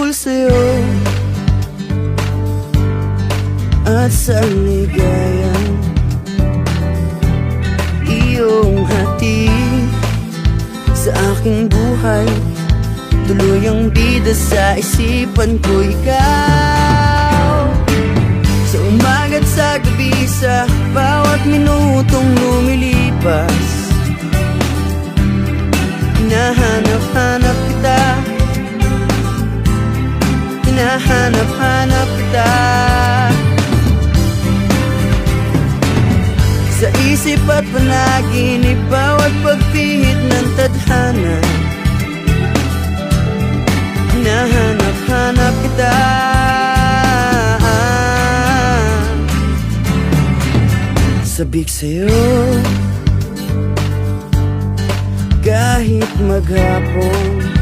tungkol sa'yo at sa ligayang iyong hatid sa aking buhay. Tuluyang bida sa isipan ko ikaw. Sa umaga't sa gabi, sa bawat minutong lumilipas, hinahanap-hanap kita, hinahanap-hanap kita. Sa isip at panaginip, bawat pagpihit ng tadhana, hinahanap-hanap kita. Sabik sa'yo kahit maghapon,